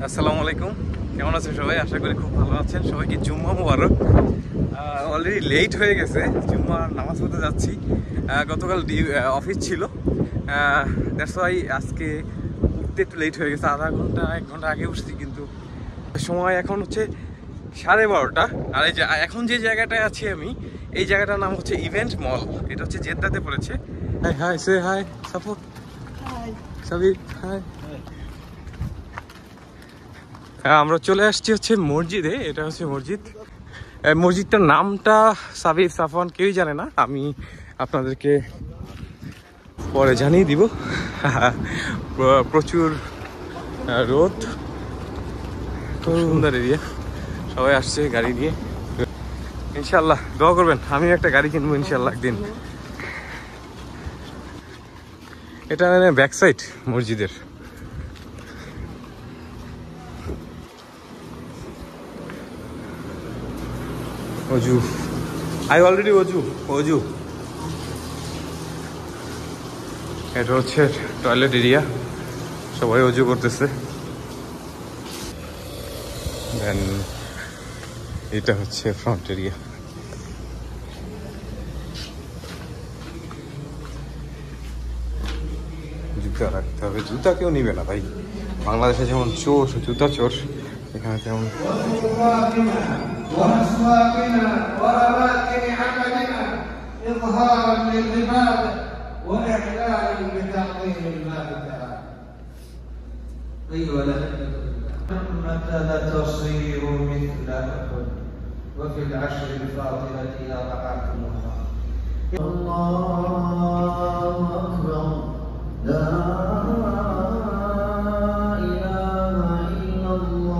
আসসালামু আলাইকুম, কেমন আছেন সবাই? আশা করি খুব ভালো আছেন। সবাইকে জুম্মা মুবারক। অলরেডি লেট হয়ে গেছে, জুম্মার নামাজ পড়তে যাচ্ছি। গতকাল অফিস ছিল, দ্যাটস ওয়াই আজকে উঠতে একটু লেট হয়ে গেছে। আধা ঘন্টা 1 ঘন্টা আগে উঠছি, কিন্তু সময় এখন হচ্ছে 12:30। আর এই যে এখন যে জায়গাটায় আছি আমি, এই জায়গাটার নাম হচ্ছে ইভেন্ট মল। এটা হচ্ছে জেদ্দাতে পড়েছে। হাই হাই, সে hi, support, hi Sabir, hi. আমরা চলে আসছি হচ্ছে মসজিদে। এটা হচ্ছে মসজিদ। মসজিদটার নামটা সাবির সাফওয়ান কেউই জানে না, আমি আপনাদেরকে পরে জানিয়ে দিব। প্রচুর রোদ, খুব সুন্দর এরিয়া। সবাই আসছে গাড়ি নিয়ে। ইনশাল্লাহ দোয়া করবেন, আমিও একটা গাড়ি কিনবো ইনশাল্লাহ একদিন। এটা ব্যাক সাইড মসজিদের। অজু, আই অলরেডি অজু। এটা হচ্ছে টয়লেট এরিয়া, সবাই অজু করতেছে। দেন এটা হচ্ছে ফ্রন্ট এরিয়া। জুতা রাখতে হবে, জুতা কেউ নিবে না ভাই। বাংলাদেশে যেমন চোর, জুতা চোর, এখানে তেমন। متى تصير مثل أحد وفي العشر الفاضلة رعاكمها الله أكبر لا إله إلا الله.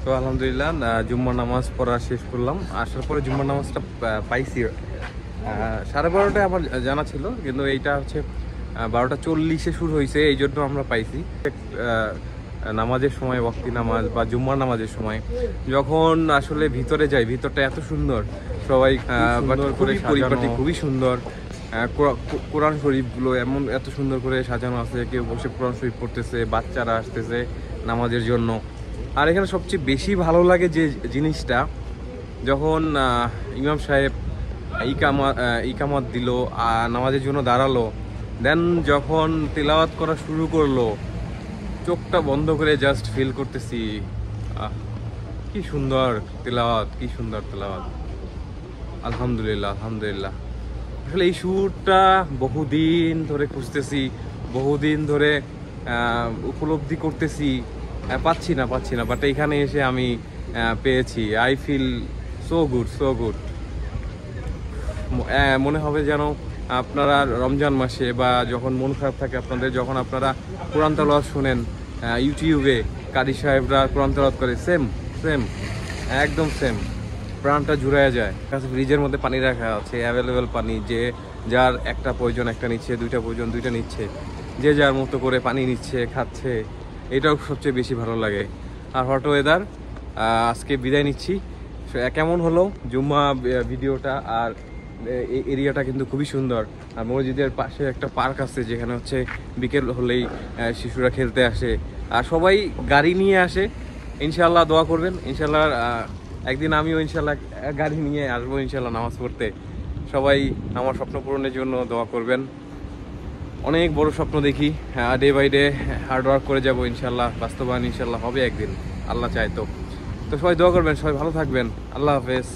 তো আলহামদুলিল্লাহ জুম্মার নামাজ পড়া শেষ করলাম। আসার পরে জুম্মার নামাজটা পাইছি 12:30টায় আমার জানা ছিল, কিন্তু এইটা হচ্ছে 12:40-এ শুরু হয়েছে, এই জন্য আমরা পাইছি। নামাজের সময়, ওয়াক্তি নামাজ বা জুম্মার নামাজের সময় যখন আসলে ভিতরে যাই, ভিতরটা এত সুন্দর, সবাই পরিপাটি খুবই সুন্দর। কোরআন শরীফগুলো এমন এত সুন্দর করে সাজানো আছে, কেউ বসে কোরআন শরীফ পড়তেছে, বাচ্চারা আসতেছে নামাজের জন্য। আর এখানে সবচেয়ে বেশি ভালো লাগে যে জিনিসটা, যখন ইমাম সাহেব ইকামত দিল, নামাজের জন্য দাঁড়ালো, দেন যখন তেলাওয়াত করা শুরু করলো, চোখটা বন্ধ করে জাস্ট ফিল করতেছি কি সুন্দর তেলাওয়াত, কি সুন্দর তেলাওয়াত। আলহামদুলিল্লাহ, আলহামদুলিল্লাহ। আসলে এই সুরটা বহুদিন ধরে খুঁজতেছি, বহুদিন ধরে উপলব্ধি করতেছি, পাচ্ছি না, বাট এখানে এসে আমি পেয়েছি। I feel so good. মনে হবে যেন আপনারা রমজান মাসে বা যখন মন খারাপ থাকে আপনাদের, যখন আপনারা কোরআন তেলাওয়াত শুনেন ইউটিউবে, কারি সাহেবরা কোরআন তেলাওয়াত করে, সেম একদম সেম, প্রাণটা জুড়ায় যায়। কাছে ফ্রিজের মধ্যে পানি রাখা আছে, অ্যাভেলেবেল পানি, যে যার একটা প্রয়োজন একটা নিচ্ছে, দুইটা প্রয়োজন দুইটা নিচ্ছে, যে যার মতো করে পানি নিচ্ছে, খাচ্ছে। এটাও সবচেয়ে বেশি ভালো লাগে। আর হট ওয়েদার। আজকে বিদায় নিচ্ছি। কেমন হলো জুম্মা ভিডিওটা? আর এই এরিয়াটা কিন্তু খুবই সুন্দর। আর মসজিদের পাশে একটা পার্ক আছে, যেখানে হচ্ছে বিকেল হলেই শিশুরা খেলতে আসে, আর সবাই গাড়ি নিয়ে আসে। ইনশাল্লাহ দোয়া করবেন, ইনশাল্লাহ একদিন আমিও ইনশাল্লাহ গাড়ি নিয়ে আসবো ইনশাল্লাহ নামাজ পড়তে। সবাই আমার স্বপ্ন পূরণের জন্য দোয়া করবেন। অনেক বড় স্বপ্ন দেখি, day by day hard work করে যাবো, ইনশাল্লাহ বাস্তবায়ন ইনশাল্লাহ হবে একদিন, আল্লাহ চায়। তো সবাই দোয়া করবেন, সবাই ভালো থাকবেন। আল্লাহ হাফেজ।